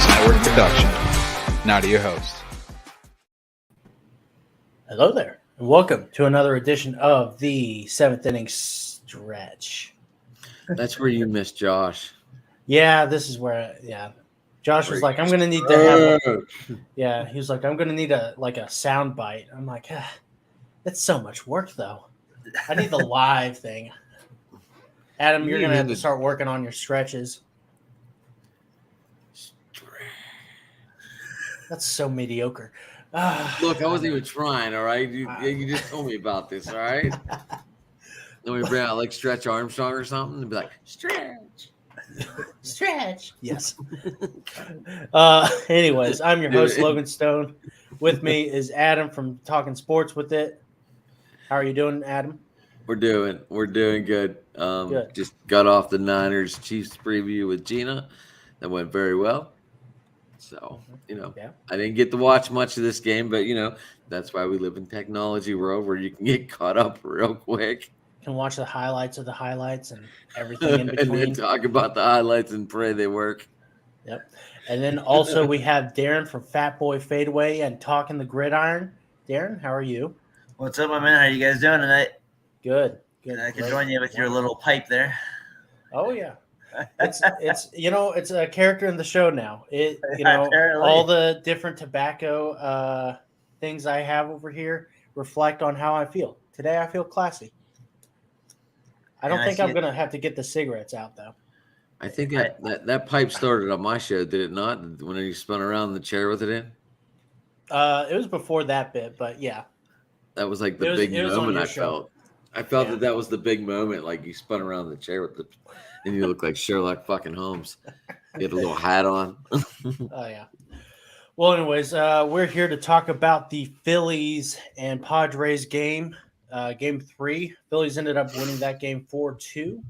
Network production. Now to your host. Hello there, and welcome to another edition of the Seventh Inning Stretch. That's where you miss Josh. Yeah, this is where, Josh was like, I'm going to need to have, he was like, I'm going to need a sound bite. I'm like, that's so much work, though. I need the live thing. Adam, you're going to have to start working on your stretches. That's so mediocre. Look, I wasn't even trying, all right? You just told me about this, all right? Then we bring out like Stretch Armstrong or something and be like, stretch. Stretch. Yes. Anyways, I'm your host, Logan Stone. With me is Adam from Talking Sports With It. How are you doing, Adam? We're doing good. Good. Just got off the Niners Chiefs preview with Gina. That went very well. So, I didn't get to watch much of this game, but, that's why we live in technology world where you can get caught up real quick. You can watch the highlights of the highlights and everything in between. And then talk about the highlights and pray they work. Yep. And then also we have Darren from Fat Boy Fadeaway and Talking the Gridiron. Darren, how are you? What's up, my man? How you guys doing tonight? Good. I can join you with your little pipe there. Oh, yeah. It's it's a character in the show now. Apparently. All the different tobacco things I have over here reflect on how I feel. Today I feel classy. I don't think I'm gonna have to get the cigarettes out though. I think that pipe started on my show, did it not? When you spun around the chair with it in? It was before that bit, but yeah. That was like the big moment I felt. I felt that was the big moment, like you spun around the chair with and you look like Sherlock fucking Holmes. You had a little hat on. Oh, yeah. Well, anyways, we're here to talk about the Phillies and Padres game, game 3. Phillies ended up winning that game 4-2.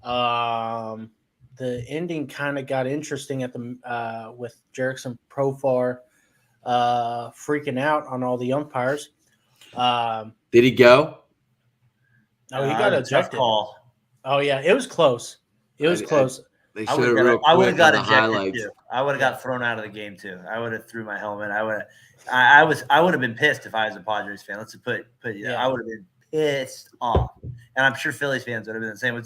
The ending kind of got interesting at the with Jerickson Profar freaking out on all the umpires. Did he go? No, he got ejected. Call. Oh yeah, it was close. It was close. They showed it real quick. I would have got ejected highlights. Too. I would have got thrown out of the game too. I would have threw my helmet. I would have been pissed if I was a Padres fan. Let's put I would have been pissed off, and I'm sure Phillies fans would have been the same.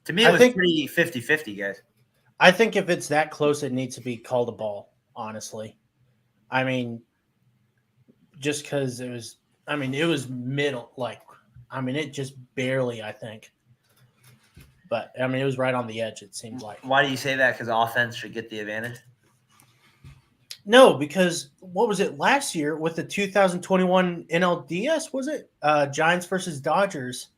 To me, it was pretty 50-50, guys. I think if it's that close, it needs to be called a ball. Honestly, I mean, just because it was. I mean, it was middle. It just barely. I think. But, it was right on the edge, it seemed like. Why do you say that? Because offense should get the advantage? No, because what was it last year with the 2021 NLCS, was it? Giants versus Dodgers.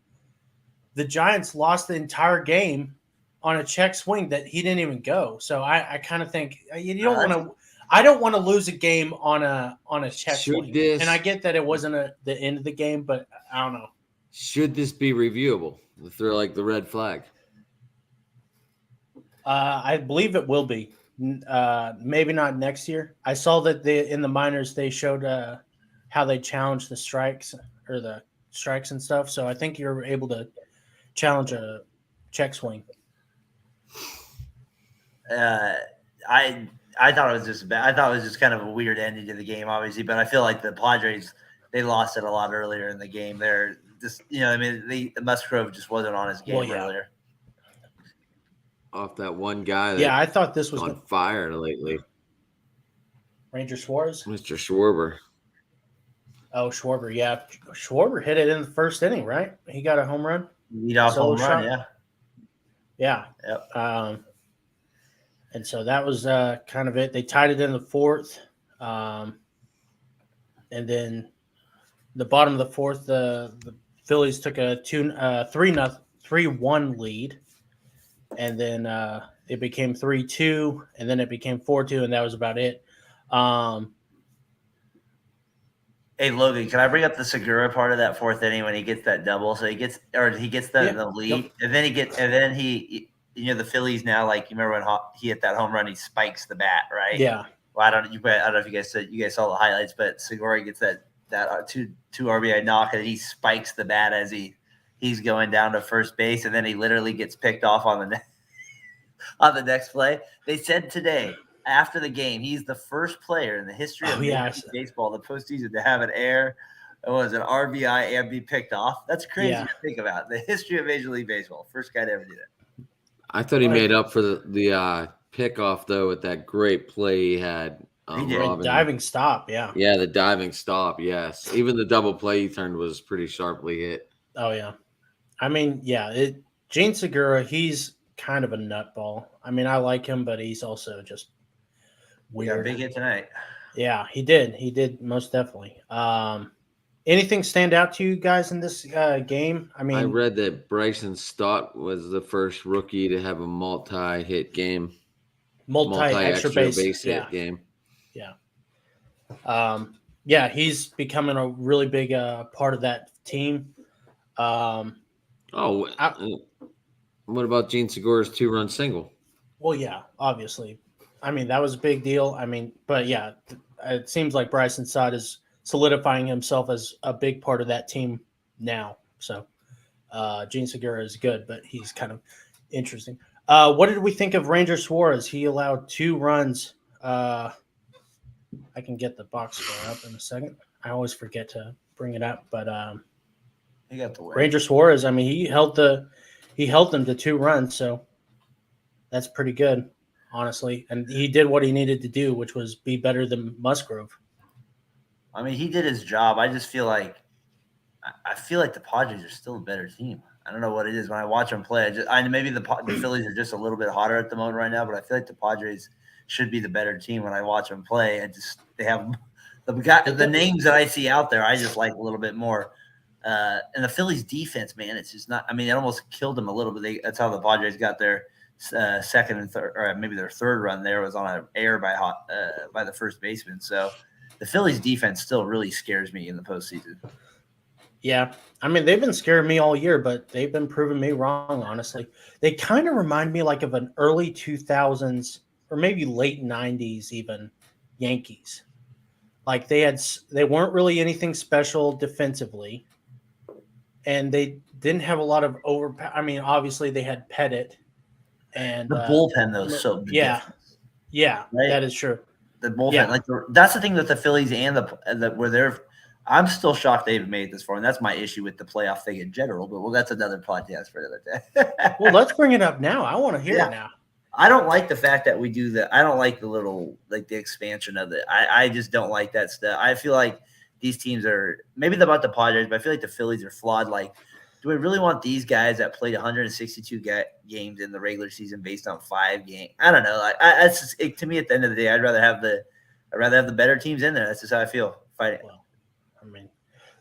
The Giants lost the entire game on a check swing that he didn't even go. So I kind of think you don't want to – I don't want to lose a game on a check swing. And I get that it wasn't the end of the game, but I don't know. Should this be reviewable? If they're like the red flag? I believe it will be. Maybe not next year. I saw that in the minors they showed how they challenged the strikes and stuff. So I think you're able to challenge a check swing. I thought it was just bad. I thought it was just kind of a weird ending to the game, obviously. But I feel like the Padres, they lost it a lot earlier in the game. They're just, the Musgrove just wasn't on his game earlier. Off that one guy. I thought this was on fire lately. Ranger Suarez? Mr. Schwarber. Oh, Schwarber, yeah. Schwarber hit it in the first inning, right? He got a home run. Lead-off home run, yeah. Yeah. Yep. And so that was kind of it. They tied it in the fourth. And then the bottom of the fourth, the Phillies took a 3-1 lead. And then it became 3-2, and then it became 4-2, and that was about it. Hey, Logan, can I bring up the Segura part of that fourth inning when he gets that double? So he gets the lead, and then the Phillies now, like, you remember when he hit that home run, he spikes the bat, right? Yeah. Well, I don't know if you guys saw the highlights, but Segura gets that two RBI knock, and he spikes the bat as he's going down to first base, and then he literally gets picked off on the next play. They said today after the game, he's the first player in the history of baseball, the postseason, to have an error. It was an RBI and be picked off. That's crazy to think about. The history of Major League Baseball. First guy to ever do that. I thought he made up for the pickoff, though, with that great play he had. He did. Robin. Diving stop, yeah. Yeah, the diving stop, yes. Even the double play he turned was pretty sharply hit. Oh, yeah. I mean, yeah, Gene Segura, he's kind of a nutball. I mean, I like him, but he's also just weird. Big hit tonight. Yeah, he did. He did, most definitely. Anything stand out to you guys in this game? I mean, I read that Bryson Stott was the first rookie to have a multi-hit game. Multi-extra base hit game. Yeah. Yeah, he's becoming a really big part of that team. What about Gene Segura's 2-run single? Well, yeah, obviously. I mean, that was a big deal. I mean, but yeah, it seems like Bryson Stott is solidifying himself as a big part of that team now. So Gene Segura is good, but he's kind of interesting. What did we think of Ranger Suarez? He allowed 2 runs. I can get the box score up in a second. I always forget to bring it up, but he got the win. Ranger Suarez, I mean, he held them to 2 runs, so that's pretty good, honestly. And he did what he needed to do, which was be better than Musgrove. I mean, he did his job. I just feel like the Padres are still a better team. I don't know what it is when I watch them play. Maybe the Phillies are just a little bit hotter at the moment right now, but I feel like the Padres should be the better team when I watch them play. And they have the names that I see out there. I just like a little bit more. And the Phillies defense, man, it's just not. I mean, it almost killed them a little bit. That's how the Padres got their second and third, or maybe their third run there was on an error by the first baseman. So the Phillies defense still really scares me in the postseason. Yeah. I mean, they've been scaring me all year, but they've been proving me wrong, honestly. They kind of remind me like of an early 2000s or maybe late 90s even Yankees. Like they weren't really anything special defensively, and they didn't have a lot of I mean, obviously they had Pettit. And the bullpen, though, is so big. Yeah. Yeah, right? That is true. The bullpen, that's the thing with the Phillies and where they're. I'm still shocked they've made this far, and that's my issue with the playoff thing in general. But that's another podcast for another day. Well, let's bring it up now. I want to hear it now. I don't like the fact that we do that. I don't like the little the expansion of it. I just don't like that stuff. I feel like these teams are maybe about the Padres, but I feel like the Phillies are flawed. Like, do we really want these guys that played 162 games in the regular season based on 5 games? I don't know. To me, at the end of the day, I'd rather have the better teams in there. That's just how I feel fighting. Well, I mean,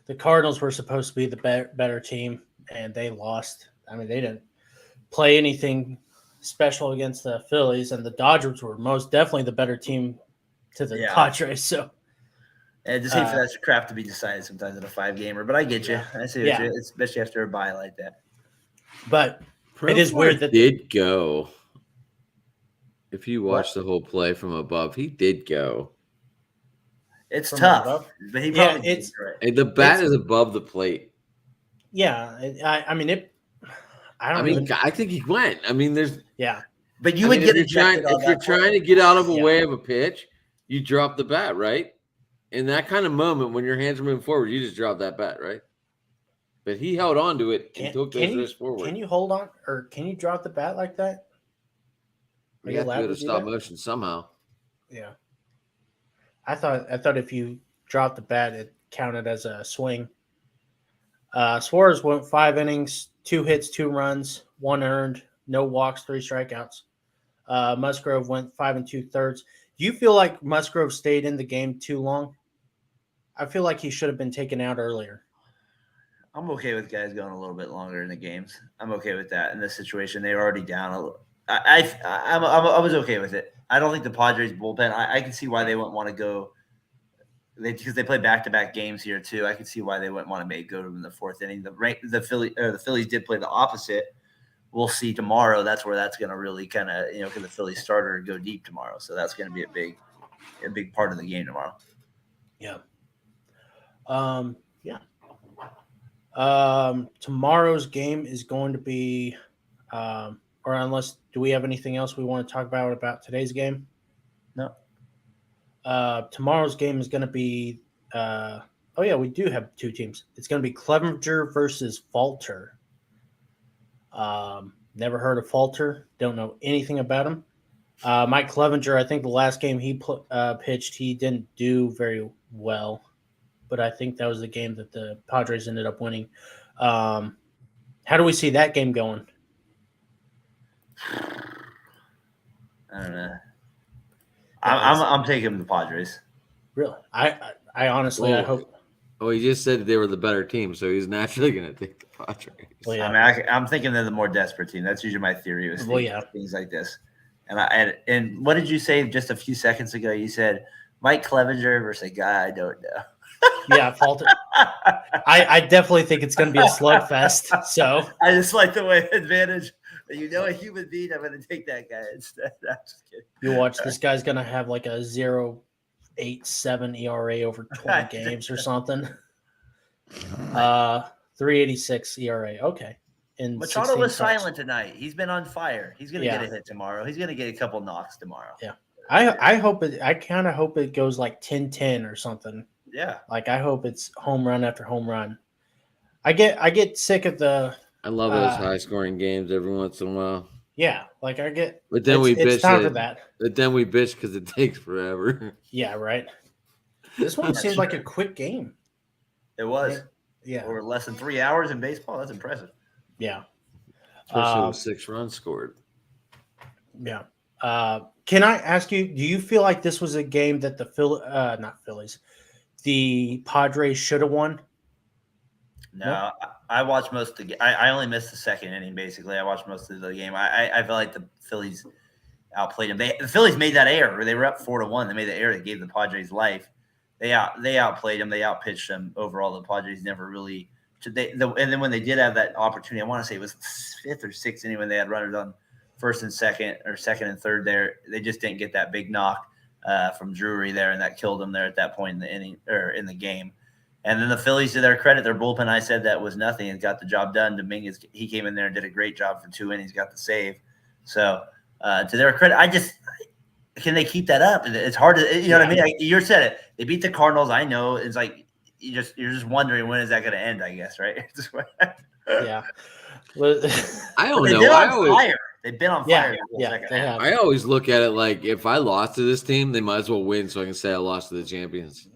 the Cardinals were supposed to be the better team, and they lost. I mean, they didn't play anything special against the Phillies, and the Dodgers were most definitely the better team to the Padres. So, I just hate for that crap to be decided sometimes in a 5-gamer. But I get you. I see what you, especially after a bye like that. But it is weird that did go. If you watch the whole play from above, he did go. It's tough, but he probably it's right. The bat is above the plate. Yeah, I mean it. I think he went. I mean, but you would get if you're trying to get out of a way of a pitch, you drop the bat, right? In that kind of moment, when your hands are moving forward, you just drop that bat, right? But he held on to it and took those risks forward. Can you hold on, or can you drop the bat like that? You have to go to stop motion somehow. Yeah. I thought if you dropped the bat, it counted as a swing. Suarez went 5 innings, 2 hits, 2 runs, 1 earned, no walks, 3 strikeouts. Musgrove went 5 2/3. Do you feel like Musgrove stayed in the game too long? I feel like he should have been taken out earlier. I'm okay with guys going a little bit longer in the games. I'm okay with that in this situation. They were already down a little. I was okay with it. I don't think the Padres bullpen. I can see why they wouldn't want to go. Because they play back-to-back games here too. I can see why they wouldn't want to go to them in the 4th inning. The Phillies did play the opposite. We'll see tomorrow. That's where that's going to really kind of because the Phillies starter go deep tomorrow. So that's going to be a big part of the game tomorrow. Yeah. Tomorrow's game is going to be. Or unless, do we have anything else we want to talk about today's game? No. Tomorrow's game is going to be. We do have two teams. It's going to be Clevenger versus Falter. Never heard of Falter. Don't know anything about him. Mike Clevenger, I think the last game he pitched, he didn't do very well. But I think that was the game that the Padres ended up winning. How do we see that game going? I don't know. I'm taking the Padres. Really? I honestly, I hope. Oh, he just said they were the better team, so he's naturally going to take the Padres. Well, yeah. I mean, I'm thinking they're the more desperate team. That's usually my theory with things like this. And what did you say just a few seconds ago? You said Mike Clevenger versus a guy I don't know. Yeah, Falter. I definitely think it's going to be a slugfest. So I just like the way advantage. A human being, I'm going to take that guy instead. I'm just kidding. You watch, this guy's going to have like a 0.87 ERA over 20 games or something. 3.86 ERA. Okay. Machado was silent tonight. He's been on fire. He's going to get a hit tomorrow. He's going to get a couple knocks tomorrow. Yeah. I hope it. I kind of hope it goes like 10-10 or something. Yeah. Like I hope it's home run after home run. I get sick of the. I love those high-scoring games every once in a while. Yeah, like I get. But then it's time for that. But then we bitch because it takes forever. Yeah, right. This one seemed like a quick game. It was. Yeah. Or less than 3 hours in baseball. That's impressive. Yeah. Especially with 6 runs scored. Yeah. Can I ask you? Do you feel like this was a game that the Padres should have won? No, I watched most of the game. I only missed the second inning, basically. I watched most of the game. I felt like the Phillies outplayed them. The Phillies made that error. They were up 4-1. They made the error that gave the Padres life. They outplayed them. They outpitched them. Overall, the Padres never really – and then when they did have that opportunity, I want to say it was 5th or 6th inning when they had runners on first and second or second and third there. They just didn't get that big knock from Drury there, and that killed them there at that point in the inning or in the game. And then the Phillies, to their credit, their bullpen, I said that was nothing and got the job done. Dominguez, he came in there and did a great job for 2 innings, got the save. So, to their credit, can they keep that up? It's hard to, what I mean? You said it. They beat the Cardinals. I know. It's like you're just wondering when is that going to end, I guess, right? Yeah. I don't know. They've been on fire. Yeah, I always look at it like if I lost to this team, they might as well win so I can say I lost to the champions.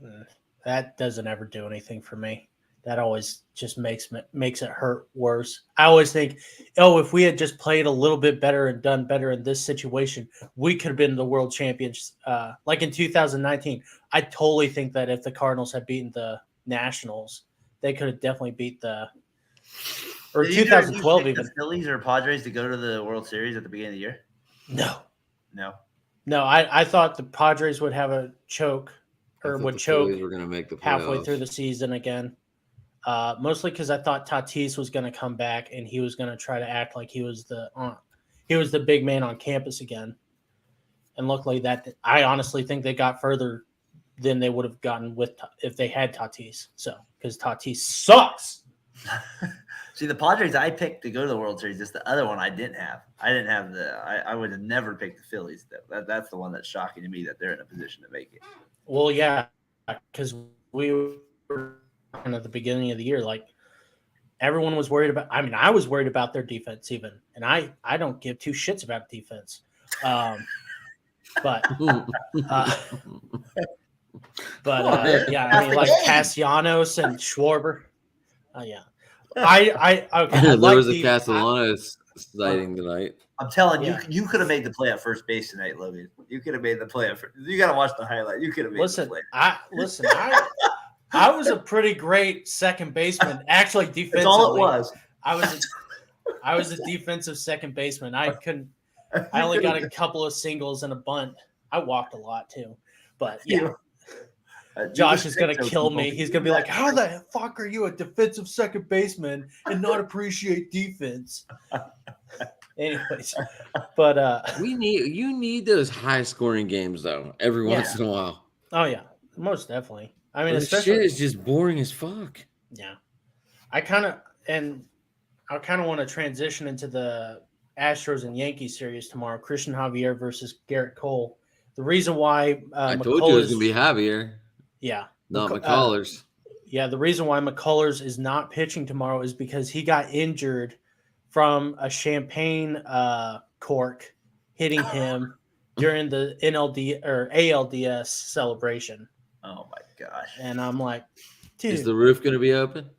That doesn't ever do anything for me. That always just makes it hurt worse. I always think, if we had just played a little bit better and done better in this situation, we could have been the world champions. Like in 2019, I totally think that if the Cardinals had beaten the Nationals, they could have definitely beat or 2012 even. The Phillies or Padres to go to the World Series at the beginning of the year? No. I thought the Padres would have a choke. Or would choke halfway through the season again. Mostly because I thought Tatis was going to come back and he was going to try to act like he was the big man on campus again. And luckily I honestly think they got further than they would have gotten if they had Tatis. So because Tatis sucks. See, the Padres I picked to go to the World Series. Just the other one I didn't have. I would have never picked the Phillies. That's the one that's shocking to me that they're in a position to make it. Well, yeah, because we were at the beginning of the year, like everyone was worried about. I mean, I was worried about their defense even, and I don't give two shits about defense. But yeah, I mean, like Castellanos and Schwarber. Yeah, there was a Castellanos sighting tonight. I'm telling you, you could have made the play at first base tonight, Logan. You could have made the play. You got to watch the highlight. You could have made the play. I was a pretty great second baseman. Actually, defensively, that's all it was. I was a defensive second baseman. I only got a couple of singles and a bunt. I walked a lot too, but yeah. Josh is going to kill me. He's going to be like, how the fuck are you a defensive second baseman and not appreciate defense? Anyways, but you need those high scoring games though every once in a while. Oh yeah, most definitely. I mean, this shit is just boring as fuck. Yeah, I kind of want to transition into the Astros and Yankees series tomorrow. Christian Javier versus Garrett Cole. The reason why I told you it was going to be Javier, yeah, not McCullers. Yeah, the reason why McCullers is not pitching tomorrow is because he got injured from a champagne cork hitting him during the NLD or ALDS celebration. Oh my gosh! And I'm like, dude, is the roof going to be open?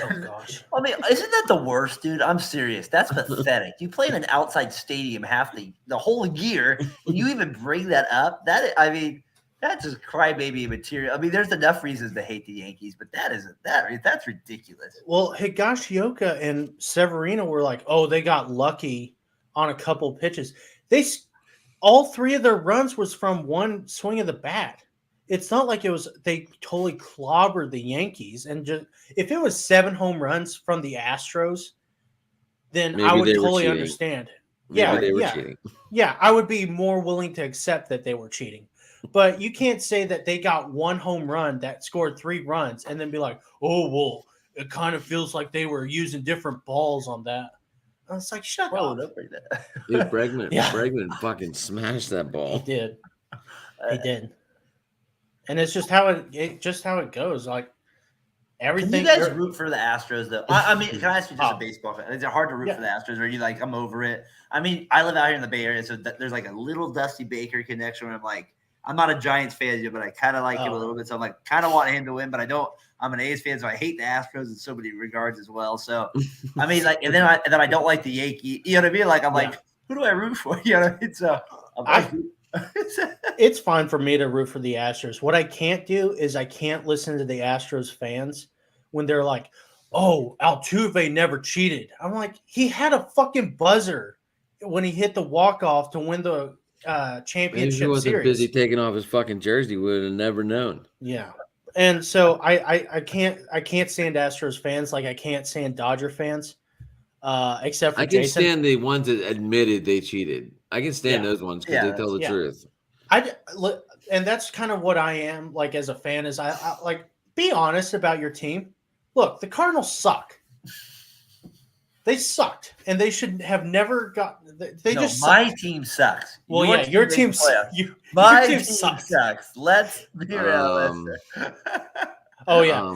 Oh gosh! I mean, isn't that the worst, dude? I'm serious. That's pathetic. You play in an outside stadium half the whole year, and you even bring that up. That's just crybaby material. I mean, there's enough reasons to hate the Yankees, but that's ridiculous. Well, Higashioka and Severino were like, oh, they got lucky on a couple pitches. All three of their runs was from one swing of the bat. It's not like they totally clobbered the Yankees. And just if it was 7 home runs from the Astros, then Maybe I would they were totally cheating. understand. Maybe they were cheating. Yeah, I would be more willing to accept that they were cheating. But you can't say that they got 1 home run that scored 3 runs and then be like, oh, well, it kind of feels like they were using different balls on that. I was like, shut up. Dude, Bregman fucking smashed that ball. He did. He did. And it's just how it goes. Like everything. Can you guys root for the Astros though? I mean, can I ask you just a baseball fan? Is it hard to root for the Astros? Or are you like, I'm over it? I mean, I live out here in the Bay Area, so there's like a little Dusty Baker connection where I'm like, I'm not a Giants fan yet, but I kind of like him a little bit. So I'm like, kind of want him to win, but I don't. I'm an A's fan, so I hate the Astros in so many regards as well. So, I mean, like, and then I don't like the Yankees. You know what I mean? Like, I'm like, who do I root for? You know what I mean? So, it's fine for me to root for the Astros. What I can't do is I can't listen to the Astros fans when they're like, oh, Altuve never cheated. I'm like, he had a fucking buzzer when he hit the walk-off to win the championship If he wasn't series. busy taking off his fucking jersey, we would have never known. Yeah. And so I can't stand Astros fans like I can't stand Dodger fans. Except for I can Jason. stand the ones that admitted they cheated. I can stand those ones because they tell the truth. And that's kind of what I am like as a fan is I like be honest about your team. Look, the Cardinals suck. They sucked, and they should have never got. My team sucks. Well, your team sucks. My team sucks. Let's be realistic. Oh yeah,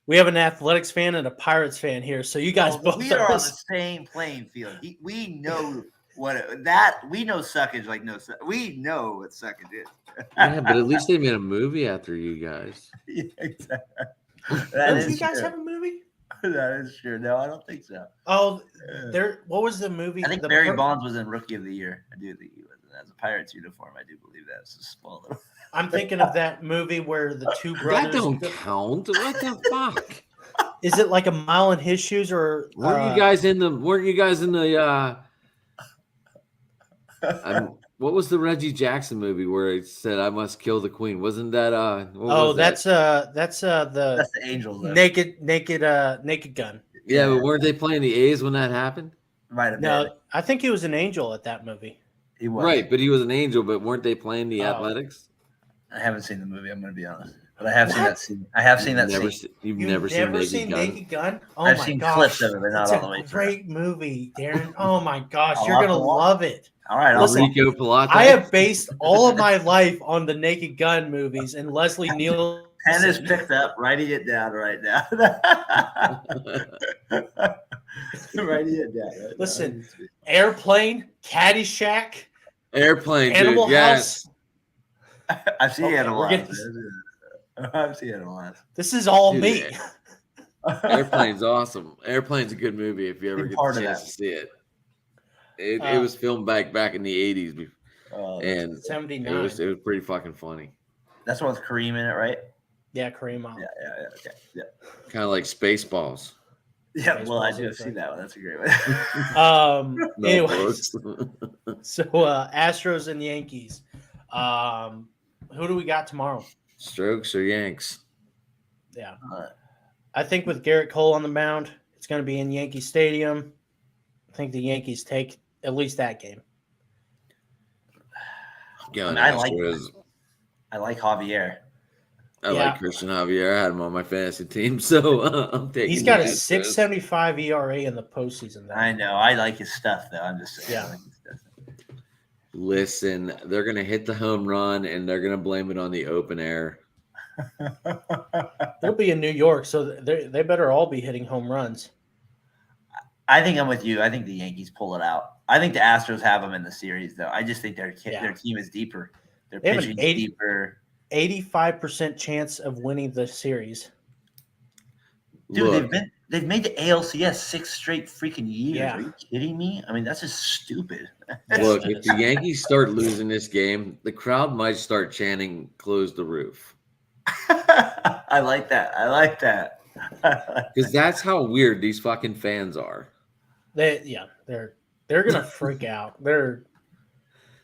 we have an Athletics fan and a Pirates fan here, so you guys both we are on the same playing field. We know we know suckage like no. We know what suckage is. Yeah, but at least they made a movie after you guys. Yeah, exactly. Do you guys have a movie? That is true. No, I don't think so. Oh, what was the movie? I think Barry Bonds was in Rookie of the Year. I do think he was. As a Pirates uniform, I do believe that. It's a small little. I'm thinking of that movie where the two brothers. That don't count. What the fuck? Is it like A Mile in His Shoes or? Weren't you guys in the? What was the Reggie Jackson movie where it said "I must kill the queen"? Wasn't that? That's the Angels. Naked Gun. Yeah, but weren't they playing the A's when that happened? Might have been. No, I think he was an angel at that movie. He was. Right, but he was an angel. But weren't they playing the Athletics? I haven't seen the movie. I'm going to be honest, but I have seen that scene. I have seen that scene. You've never seen Naked Gun? Oh I've my seen gosh. clips of it, but not all the way through. Great movie, Darren. Oh my gosh, you're gonna love it. All right, Enrico Pilate. I have based all of my life on the Naked Gun movies and Leslie Nielsen. Pen is picked up, writing it down right now. Writing it down. Right Listen, Airplane, Caddyshack, Airplane, Animal dude, House. Yes. I've seen Animal House. I've seen Animal House. This is all me. Airplane's awesome. Airplane's a good movie if you ever get the chance to see it. It was filmed back in the 80s, and 79. It was pretty fucking funny. That's the one with Kareem in it, right? Yeah, Kareem. Yeah. Okay. Yeah. Kind of like Spaceballs. Yeah, well, I do have seen that one. That's a great one. Anyways, so Astros and Yankees. Who do we got tomorrow? Strokes or Yanks? Yeah. I think with Garrett Cole on the mound, it's going to be in Yankee Stadium. I think the Yankees take at least that game. I like Javier. I like Christian Javier. I had him on my fantasy team, so I'm taking. He's got a 6.75 ERA in the postseason. I know. I like his stuff, though. I'm just saying. Yeah. Listen, they're going to hit the home run and they're going to blame it on the open air. They'll be in New York, so they better all be hitting home runs. I think I'm with you. I think the Yankees pull it out. I think the Astros have them in the series, though. I just think their team is deeper. Their pitching is deeper. 85% chance of winning the series. Dude, they've made the ALCS 6 straight freaking years. Yeah. Are you kidding me? I mean, that's just stupid. Look, if the Yankees start losing this game, the crowd might start chanting, "Close the roof." I like that. Because that's how weird these fucking fans are. They're gonna freak out.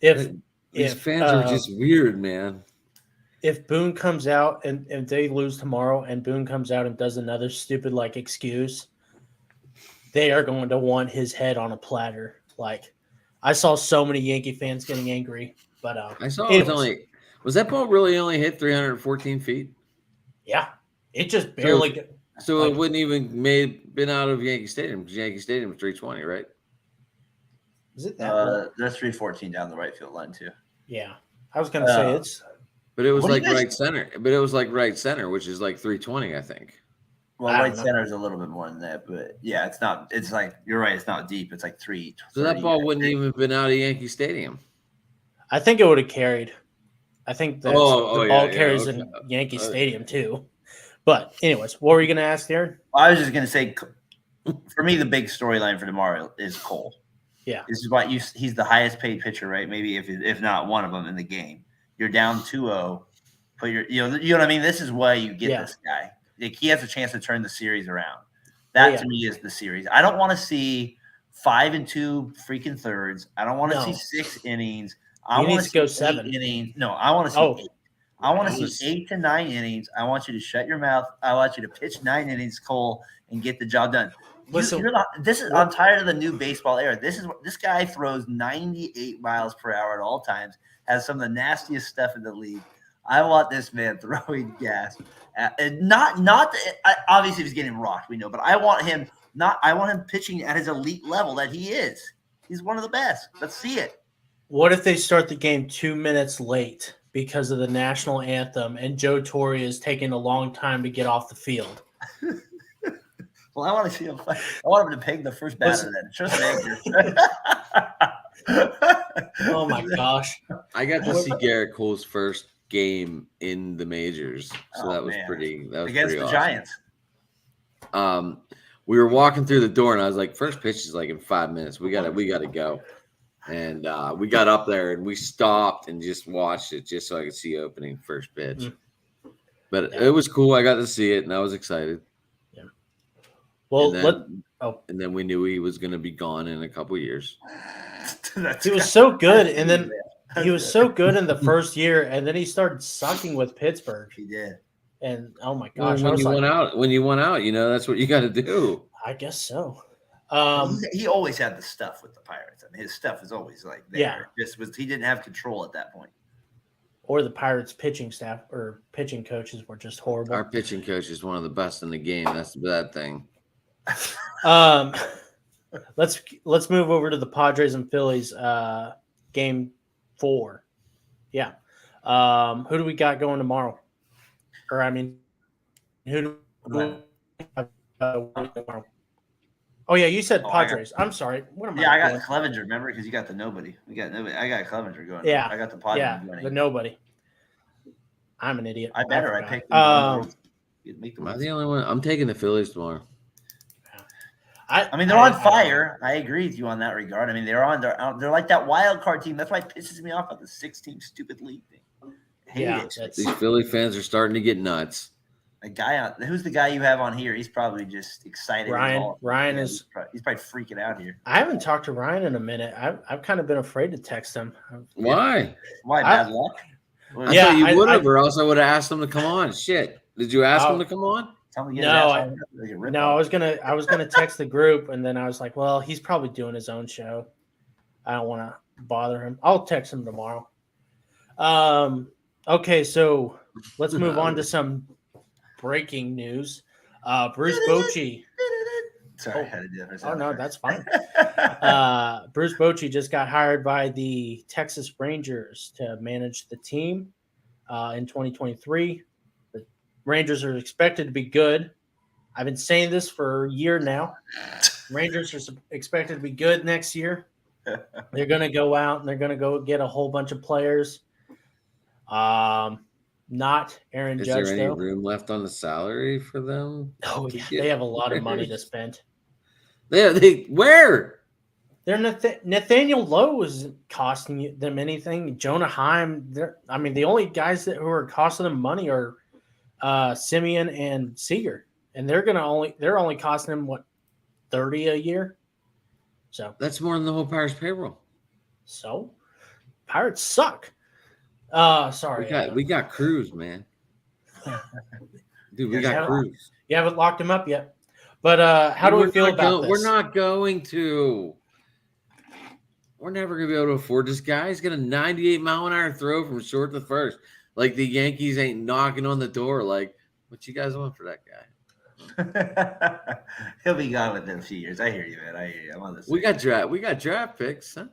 These fans are just weird, man. If Boone comes out and they lose tomorrow, and Boone comes out and does another stupid excuse, they are going to want his head on a platter. Like, I saw so many Yankee fans getting angry, but I saw was that ball really only hit 314 feet? Yeah, it just barely. So it wouldn't even been out of Yankee Stadium because Yankee Stadium is 320, right? Is it that? There's 314 down the right field line too. Yeah, I was gonna say it's. But it was right center. But it was right center, which is 320, I think. Well, right center is a little bit more than that, but yeah, it's not. It's you're right. It's not deep. It's 3. So that ball wouldn't even have been out of Yankee Stadium. I think it would have carried. I think the ball carries in Yankee Stadium too. But anyways, what were you going to ask, Darren? I was just going to say, for me, the big storyline for tomorrow is Cole. Yeah, this is why he's the highest paid pitcher, right? Maybe if not one of them in the game. You're down 2-0. Put you know what I mean. This is why you get this guy. He has a chance to turn the series around. That to me is the series. I don't want to see 5 2 freaking thirds. I don't want to see 6 innings. I want to go 7 innings. No, I want to see 8. I want to see 8 to 9 innings. I want you to shut your mouth. I want you to pitch 9 innings, Cole, and get the job done. I'm tired of the new baseball era. This guy throws 98 miles per hour at all times. Has some of the nastiest stuff in the league. I want this man throwing gas. Obviously he's getting rocked, we know, but I want him pitching at his elite level that he is. He's one of the best. Let's see it. What if they start the game 2 minutes late because of the national anthem and Joe Torre is taking a long time to get off the field? Well, I want to see him. I want him to peg the first batter then. Just Oh my gosh! I got to see Garrett Cole's first game in the majors, so that was pretty. That was against pretty the awesome. Giants. We were walking through the door, and I was like, "First pitch is in 5 minutes. We gotta go." And we got up there, and we stopped and just watched it, just so I could see opening first pitch. Mm-hmm. But it was cool. I got to see it, and I was excited. Yeah. Well, and then we knew he was going to be gone in a couple of years. He was so good, and then he was so good in the first year, and then he started sucking with Pittsburgh. He did. And oh my gosh, when you went out, that's what you got to do. I guess so. He always had the stuff with the Pirates. I mean, his stuff is always there. Yeah. He didn't have control at that point. Or the Pirates pitching staff or pitching coaches were just horrible. Our pitching coach is one of the best in the game. That's the bad thing. Let's move over to the Padres and Phillies game 4. Yeah. Who do we got going tomorrow? Or I mean, who do we tomorrow? Oh yeah, you said Padres. I'm sorry. What am I? Yeah, I got Clevenger. Remember, because you got the nobody. We got nobody. I got Clevenger going. Yeah, I got the Padres. Yeah, the nobody. I'm an idiot. I picked. Am I the only one? I'm taking the Phillies tomorrow. I mean, they're on fire. I agree with you on that regard. I mean, they're like that wild card team. That's why it pisses me off about the 6-team stupid league thing. I hate it. These Philly fans are starting to get nuts. Who's the guy you have on here? He's probably just excited. Ryan is. He's probably freaking out here. I haven't talked to Ryan in a minute. I've kind of been afraid to text him. Why? Why bad luck? I thought you would have, or else I would have asked him to come on. Shit, did you ask him to come on? No, I was gonna text the group, and then I was like, well, he's probably doing his own show. I don't want to bother him. I'll text him tomorrow. Okay, so let's move on to some breaking news. Bruce Bochy Sorry, I had to do it. Oh no, that's fine. Bruce Bochy just got hired by the Texas Rangers to manage the team in 2023. The Rangers are expected to be good. I've been saying this for a year now. Rangers are expected to be good next year. They're going to go out and they're going to go get a whole bunch of players. Not Aaron Judge, Is there any though. room left on the salary for them? Oh, yeah. They have a lot of money to spend. Where? Nathaniel Lowe isn't costing them anything. Jonah Heim. The only guys who are costing them money are Simeon and Seager, and they're only costing them what, $30 a year. So that's more than the whole Pirates payroll. So Pirates suck. Sorry, we got Cruz, man. Dude, we got Cruz. You haven't locked him up yet. But how do we feel about this? We're not going to. We're never going to be able to afford this guy. He's got a 98-mile-an-hour throw from short to first. Like, the Yankees ain't knocking on the door. Like, what you guys want for that guy? He'll be gone within a few years. I hear you, man. I hear you. I'm on this. We got draft picks, huh?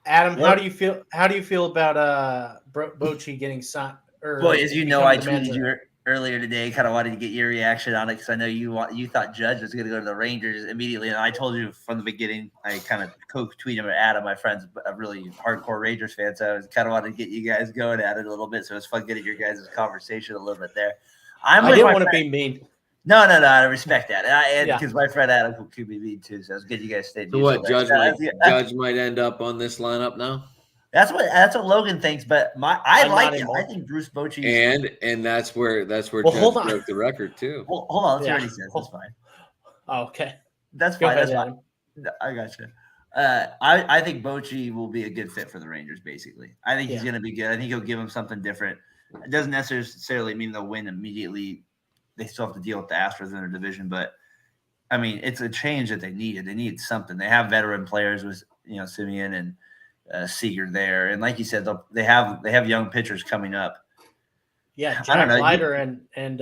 Adam, how do you feel? How do you feel about Bochy getting signed? Boy, as you know, I tweeted you earlier today. Kind of wanted to get your reaction on it because I know you thought Judge was going to go to the Rangers immediately, and I told you from the beginning. I kind of co-tweeted him at Adam. My friend's a really hardcore Rangers fan, so I was kind of wanted to get you guys going at it a little bit. So it was fun getting your guys' conversation a little bit there. I didn't want to be mean. No, I respect that, and because my friend Adam could be mean too, so it's good you guys stayed. So what? Judge might end up on this lineup now. That's what Logan thinks, but I like it. I think Bruce Bochy and that's where Judge broke the record too. Well, hold on, let's hear what he says. That's fine. Oh, okay, that's fine. That's fine. I got you. I think Bochy will be a good fit for the Rangers. Basically, I think he's going to be good. I think he'll give them something different. It doesn't necessarily mean they'll win immediately. They still have to deal with the Astros in their division, but I mean, it's a change that they needed. They needed something. They have veteran players with Simeon and Seager there, and like you said, they have young pitchers coming up. Yeah, Jack Leiter and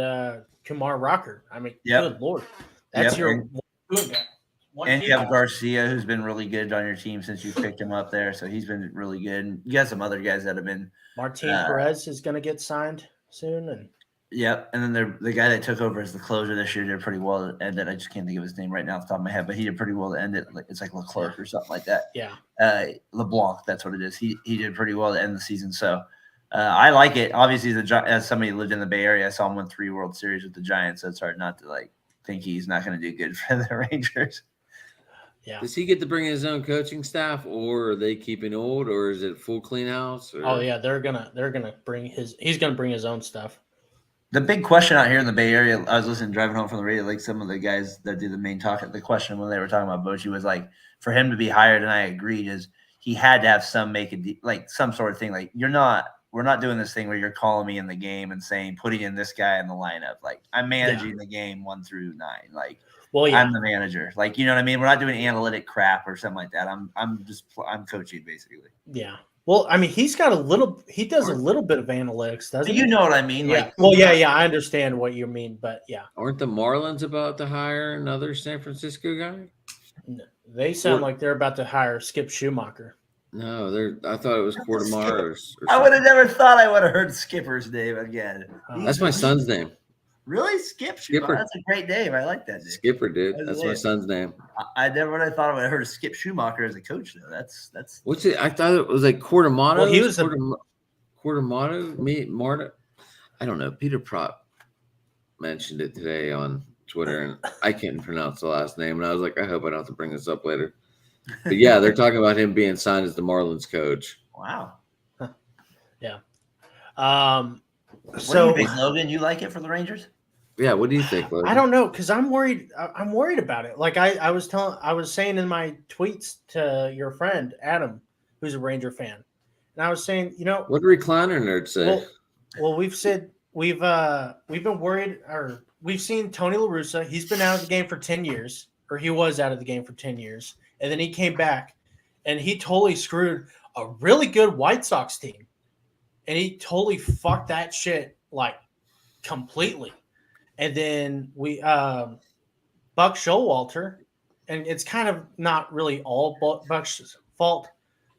Kumar Rocker. I mean, good Lord, that's your good guy. And you have Garcia, who's been really good on your team since you picked him up there, so he's been really good. And you got some other guys that have been. Martin Perez is going to get signed soon, and. Yep, and then the guy that took over as the closer this year did pretty well to end it. I just can't think of his name right now off the top of my head, but he did pretty well to end it. It's like Leclerc or something like that. Yeah. LeBlanc, that's what it is. He did pretty well to end the season. So I like it. Obviously, as somebody who lived in the Bay Area, I saw him win 3 World Series with the Giants, so it's hard not to think he's not going to do good for the Rangers. Yeah. Does he get to bring his own coaching staff, or are they keeping old, or is it full clean house? Or? Oh yeah, they're gonna bring he's gonna bring his own stuff. The big question out here in the Bay Area, I was listening, driving home from the radio, like some of the guys that do the main talk, the question when they were talking about Bochy was for him to be hired, and I agreed, is he had to have some some sort of thing. We're not doing this thing where you're calling me in the game and saying, putting in this guy in the lineup. I'm managing the game 1 through 9. I'm the manager. You know what I mean? We're not doing analytic crap or something like that. I'm coaching basically. Yeah. Well, I mean, he does a little bit of analytics, doesn't he? You know what I mean? Yeah. I understand what you mean, but yeah. Aren't the Marlins about to hire another San Francisco guy? No, they sound like they're about to hire Skip Schumacher. No, I thought it was Quartamaros. I would have never thought I would have heard Skipper's name again. That's my son's name. Really? Skipper. That's a great name. I like that name. Skipper, dude. That's my son's name. I never would have thought I would have heard of Skip Schumacher as a coach, though. That's what's it? I thought it was Quartamato. Well, he was Marta. I don't know. Peter Prop mentioned it today on Twitter, and I can't pronounce the last name. And I was like, I hope I don't have to bring this up later. But yeah, they're talking about him being signed as the Marlins coach. Wow. Yeah. What do you think, Logan? You like it for the Rangers? Yeah, what do you think, Logan? I don't know, because I'm worried. I'm worried about it. I was saying in my tweets to your friend Adam, who's a Ranger fan, and I was saying, what did Recliner Nerd say? Well, we've been worried, or we've seen Tony La Russa. He's been out of the game for 10 years, or he was out of the game for 10 years, and then he came back, and he totally screwed a really good White Sox team, and he totally fucked that shit completely. And then Buck Showalter and it's kind of not really all Buck's fault,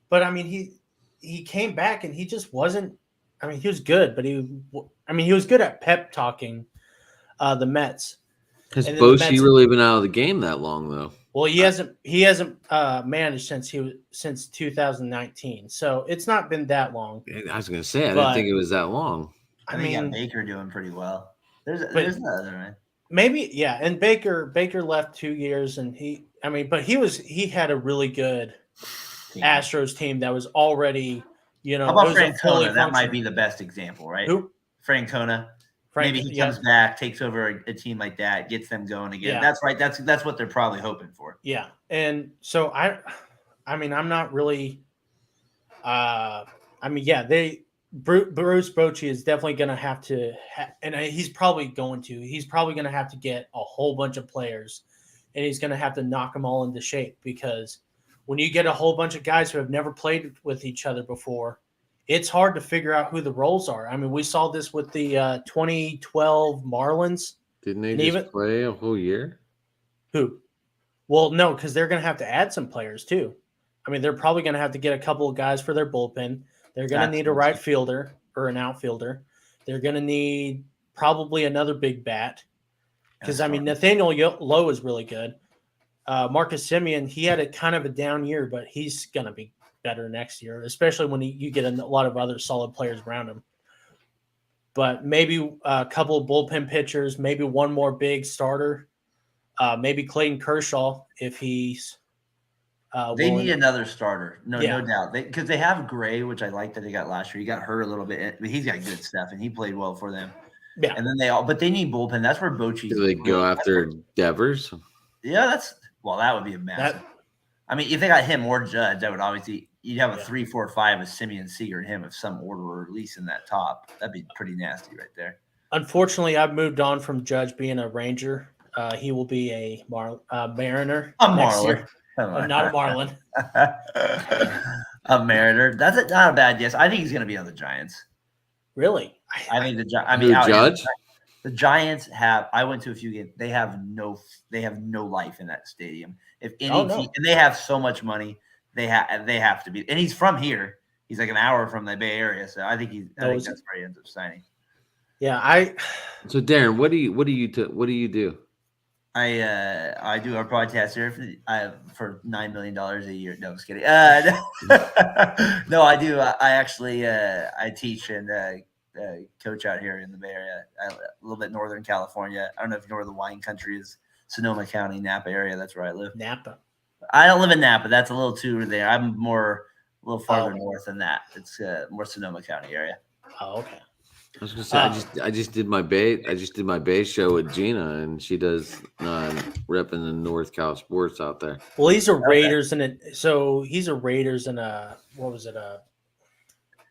but I mean he came back and he just wasn't. I mean, he was good, but he was good at pep talking the Mets. Has Bochy really been out of the game that long though? Well, he hasn't managed since 2019, so it's not been that long. I was going to say I didn't think it was that long. I mean, Baker doing pretty well. There's another man. Maybe, yeah. And Baker left 2 years, and he had a really good Astros team that was already, How about Francona? That might be the best example, right? Who? Francona. Maybe he comes back, takes over a team like that, gets them going again. Yeah. That's right. That's what they're probably hoping for. Yeah, and so I'm not really. Bruce Bochy is definitely going to have to, and he's probably going to have to get a whole bunch of players, and he's going to have to knock them all into shape, because when you get a whole bunch of guys who have never played with each other before, it's hard to figure out who the roles are. I mean, we saw this with the 2012 Marlins. Didn't they just play a whole year? Who? Well, no, because they're going to have to add some players too. I mean, they're probably going to have to get a couple of guys for their bullpen. They're going to need a right fielder or an outfielder. They're going to need probably another big bat, because Nathaniel Lowe is really good. Marcus Semien, he had a kind of a down year, but he's going to be better next year, especially when you get a lot of other solid players around him. But maybe a couple of bullpen pitchers, maybe one more big starter, maybe Clayton Kershaw if he's. They need another starter, no doubt. Because they have Gray, which I like that they got last year. He got hurt a little bit, but he's got good stuff, and he played well for them. Yeah, and then but they need bullpen. That's where Bochy. Do they go after Devers? Yeah, that would be a massive. If they got him or Judge, that would obviously you'd have a 3, 4, 5 with Semien, Seager, and him of some order, or at least in that top. That'd be pretty nasty right there. Unfortunately, I've moved on from Judge being a Ranger. He will be a Mariner. A Marlin. Not a Marlin. A Mariner. That's not a bad guess. I think he's going to be on the Giants. Really? I think Judge. The Giants have. I went to a few games. They have no life in that stadium. If any team, and they have so much money, they have to be. And he's from here. He's like an hour from the Bay Area, so I think that's where he ends up signing. Yeah, So Darren, what do you do? I do our podcast here for $9 million a year. No, I'm just kidding. No, I do. I actually I teach and coach out here in the Bay Area, a little bit Northern California. I don't know if you know where the wine country is. Sonoma County, Napa area. That's where I live. Napa. I don't live in Napa. That's a little too there. I'm a little farther north than that. It's more Sonoma County area. Oh, okay. I was gonna say I just did my base show with Gina, and she does repping the North Cal sports out there. Well, he's a Raiders he's a Raiders and what was it?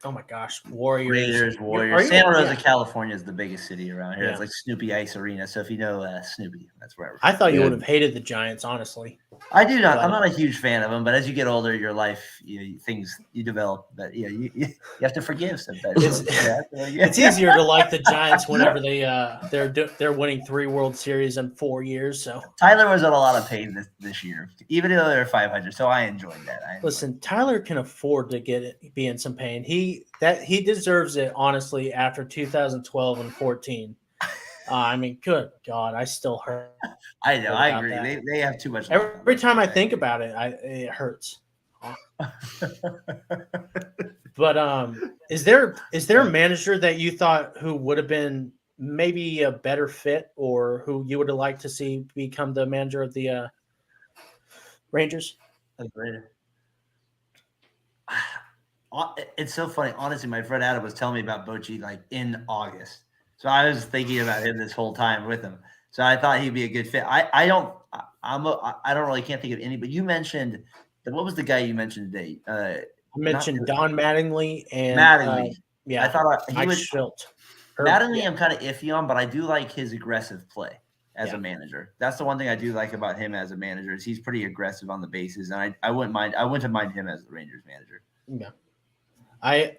Oh my gosh, Warriors. Santa Rosa, California is the biggest city around here. Yeah. It's like Snoopy Ice Arena. So if you know Snoopy, that's where I thought you would have hated the Giants, honestly. I do not. I'm not a huge fan of them, but as you get older, your life, things you develop. But you have to forgive sometimes. It's easier to like the Giants whenever they're winning 3 World Series in 4 years. So Tyler was in a lot of pain this year, even though they're 500. So I enjoyed that. Listen, Tyler can afford to be in some pain. He deserves it, honestly. After 2012 and 14. Good God, I still hurt. I know, I agree. They have too much. Every time I think about it, it hurts. But is there a manager that you thought who would have been maybe a better fit, or who you would have liked to see become the manager of the Rangers? It's so funny. Honestly, my friend Adam was telling me about Bochy like in August. So I was thinking about him this whole time with him. So I thought he'd be a good fit. I don't really can't think of any. But you mentioned what was the guy you mentioned today? I mentioned Don Mattingly and Mattingly. Yeah, I thought he was Schultz. Mattingly. I'm kind of iffy on, but I do like his aggressive play as a manager. That's the one thing I do like about him as a manager is he's pretty aggressive on the bases, and I wouldn't mind him as the Rangers manager. Yeah. I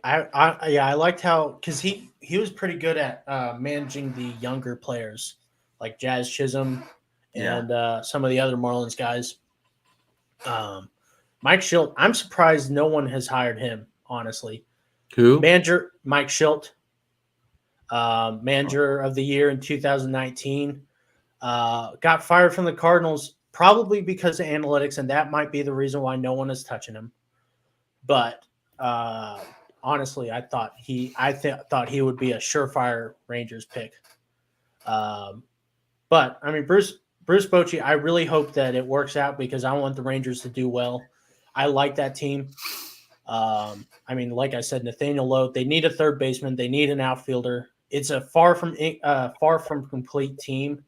liked how, because he was pretty good at managing the younger players like Jazz Chisholm and some of the other Marlins guys. Mike Schilt, I'm surprised no one has hired him, honestly. Who? Manager Mike Schilt, manager of the year in 2019. Got fired from the Cardinals probably because of analytics, and that might be the reason why no one is touching him. But honestly, I thought he would be a surefire Rangers pick. But I mean, Bruce Bochy, I really hope that it works out because I want the Rangers to do well. I like that team. I mean, like I said, Nathaniel Lowe, they need a third baseman. They need an outfielder. It's a far from complete team.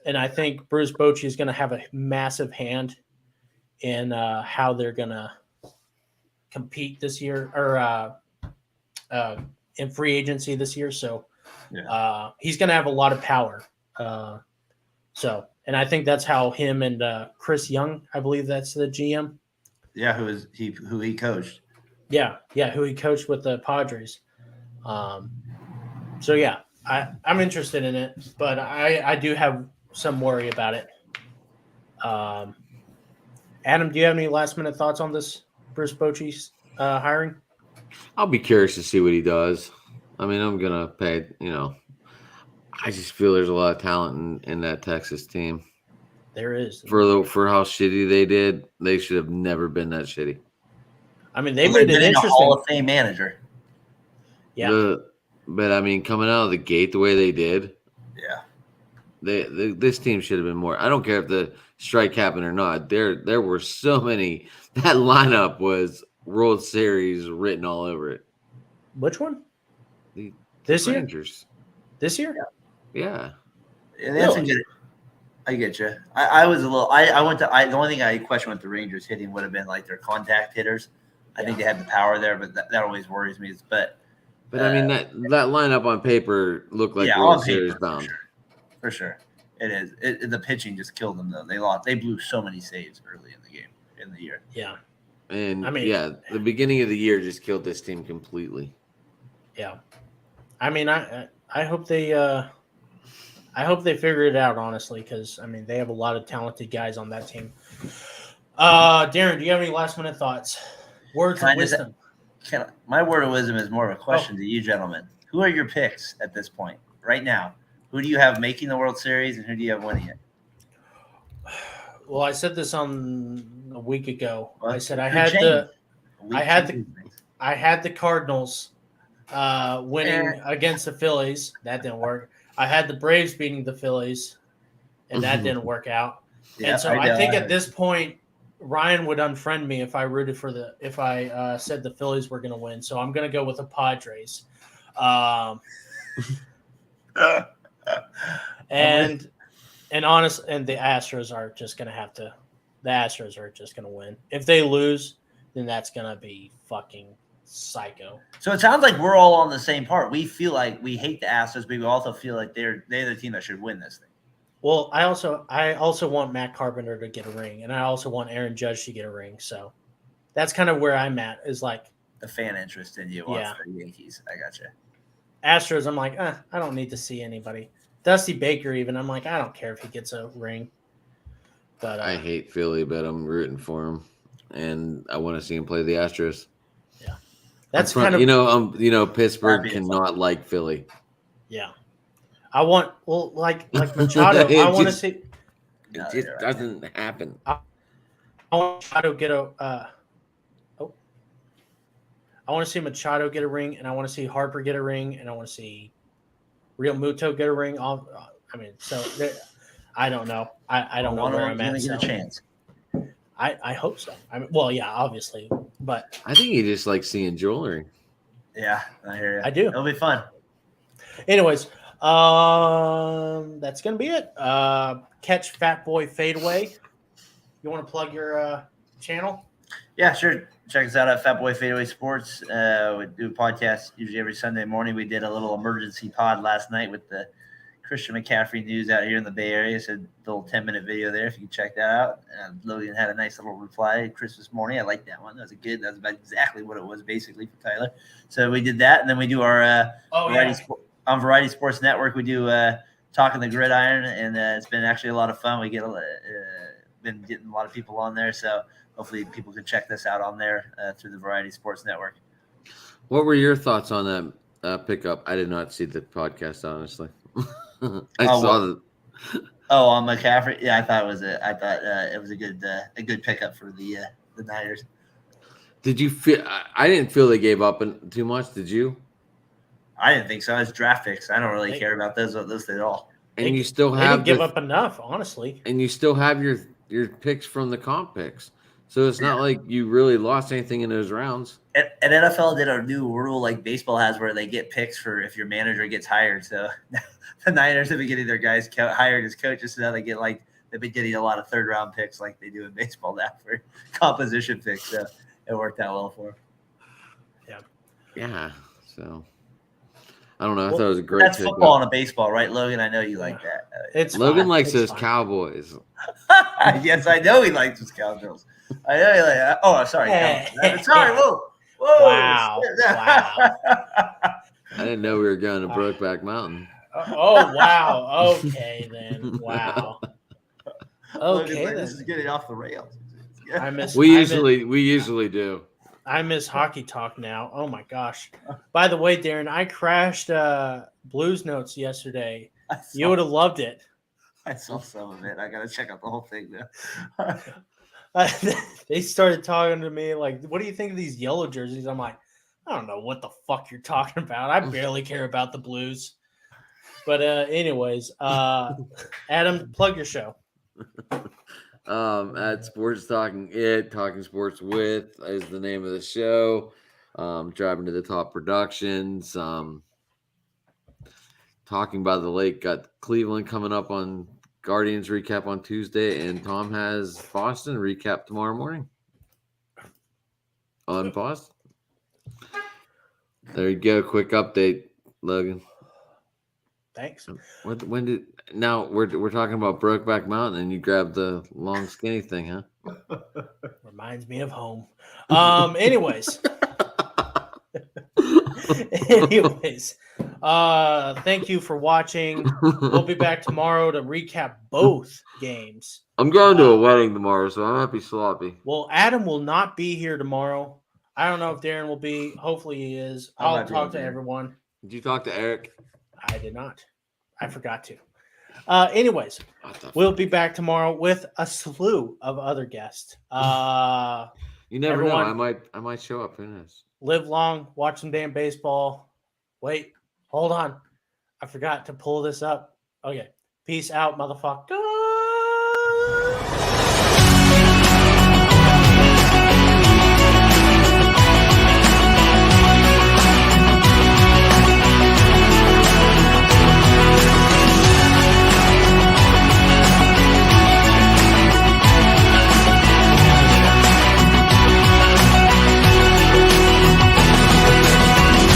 And I think Bruce Bochy is going to have a massive hand in how they're going to compete this year or in free agency this year. So he's going to have a lot of power. And I think that's how him and Chris Young, I believe that's the GM. Yeah, who he coached. Yeah, who he coached with the Padres. I'm interested in it, but I do have some worry about it. Adam, do you have any last minute thoughts on this Bruce Bochy's hiring? I'll be curious to see what he does. I mean, I'm gonna pay. I just feel there's a lot of talent in that Texas team. There is for how shitty they did. They should have never been that shitty. I mean, they made it interesting. A Hall of Fame manager. Yeah, but I mean, coming out of the gate the way they did. Yeah. This team should have been more. I don't care if the strike happened or not. There were so many. That lineup was World Series written all over it. Which one? This Rangers. This year? Yeah. And that's a good. I get you. I was a little. I went to. The only thing I questioned with the Rangers hitting would have been like their contact hitters. I think they had the power there, but that always worries me. But I mean that lineup on paper looked like World Series bound. For sure. It is. The pitching just killed them though. They lost. They blew so many saves early in the game in the year. Yeah. And I mean, the beginning of the year just killed this team completely. Yeah. I mean, I hope they figure it out, honestly, because I mean they have a lot of talented guys on that team. Darren, do you have any last minute thoughts? Words of wisdom. My word of wisdom is more of a question to you, gentlemen. Who are your picks at this point, right now? Who do you have making the World Series, and who do you have winning it? Well, I said this on a week ago. Well, I said I had the Cardinals winning against the Phillies. That didn't work. I had the Braves beating the Phillies, and that didn't work out. Yeah, and so I think at this point, Ryan would unfriend me if I rooted for if I said the Phillies were going to win. So I'm going to go with the Padres. And the Astros are just going to have to. The Astros are just going to win. If they lose, then that's going to be fucking psycho. So it sounds like we're all on the same part. We feel like we hate the Astros, but we also feel like they're the team that should win this thing. Well, I also want Matt Carpenter to get a ring, and I also want Aaron Judge to get a ring. So that's kind of where I'm at. Is like the fan interest in you wants the Yankees. I got you. Astros, I'm like, I don't need to see anybody. Dusty Baker, even, I'm like, I don't care if he gets a ring. But I hate Philly, but I'm rooting for him, and I want to see him play the Astros. Yeah, that's kind of Pittsburgh cannot like Philly. Yeah, I want like Machado. I want to see. It just doesn't happen. I want Machado get a. I want to see Machado get a ring, and I want to see Harper get a ring, and I want to see Real Muto get a ring. I don't know. I don't know where I'm at. Get a chance. I hope so. I mean, well, yeah, obviously, but I think he just likes seeing jewelry. Yeah, I hear you. I do. It'll be fun. Anyways, that's gonna be it. Catch Fat Boy Fadeaway. You want to plug your channel? Yeah, sure. Check us out at Fat Boy Fadeaway Sports. We do a podcast usually every Sunday morning. We did a little emergency pod last night with the Christian McCaffrey news out here in the Bay Area. So a little 10-minute video there if you can check that out. Logan had a nice little reply Christmas morning. I like that one. That was about exactly what it was basically for Tyler. So we did that, and then we do our on Variety Sports Network. We do Talking the Gridiron, and it's been actually a lot of fun. We get been getting a lot of people on there. So hopefully people can check this out on there through the Variety Sports Network. What were your thoughts on that pickup? I did not see the podcast, honestly. I saw the. Oh, on McCaffrey. Yeah, I thought it was a good pickup for the Niners. Did you feel? I didn't feel they gave up too much. Did you? I didn't think so. It's draft picks. I don't really care about those at all. And you still they have didn't give up enough, honestly. And you still have your picks from the comp picks, so it's not like you really lost anything in those rounds. And NFL did a new rule like baseball has, where they get picks for if your manager gets hired. So the Niners have been getting their guys hired as coaches, so now they've been getting a lot of third round picks like they do in baseball now for composition picks. So it worked out well for them. Yeah. So I don't know. I thought it was a great. That's football and a baseball, right, Logan? I know you like that. It's Logan fine. likes his Cowboys. Yes, I know he likes his Cowgirls. I know he like. Oh, sorry. Sorry. Whoa. Wow. I didn't know we were going to Brokeback Mountain. Oh wow. Okay then. Wow. Okay then. This is getting off the rails. We usually do. I miss hockey talk now. Oh my gosh. By the way, Darren, I crashed Blues Notes yesterday. You would have loved it. I saw some of it. I got to check out the whole thing now. They started talking to me like, what do you think of these yellow jerseys? I'm like, I don't know what the fuck you're talking about. I barely care about the Blues. But anyways, Adam, plug your show. At Sports Talking Talking Sports With is the name of the show. Driving to the Top Productions. Talking by the Lake. Got Cleveland coming up on Guardians recap on Tuesday, and Tom has Boston recap tomorrow morning on Boston. There you go. Quick update, Logan. Thanks. Now we're talking about Brokeback Mountain, and you grabbed the long skinny thing, huh? Reminds me of home. Anyways, thank you for watching. We'll be back tomorrow to recap both games. I'm going to a wedding tomorrow, so I might be sloppy. Well, Adam will not be here tomorrow. I don't know if Darren will be. Hopefully he is. I'll talk to everyone. Did you talk to Eric? I did not. I forgot to. Anyways, we'll be back tomorrow with a slew of other guests. You never know. I might show up. Who knows? Live long. Watch some damn baseball. Wait. Hold on. I forgot to pull this up. Okay. Peace out, motherfucker.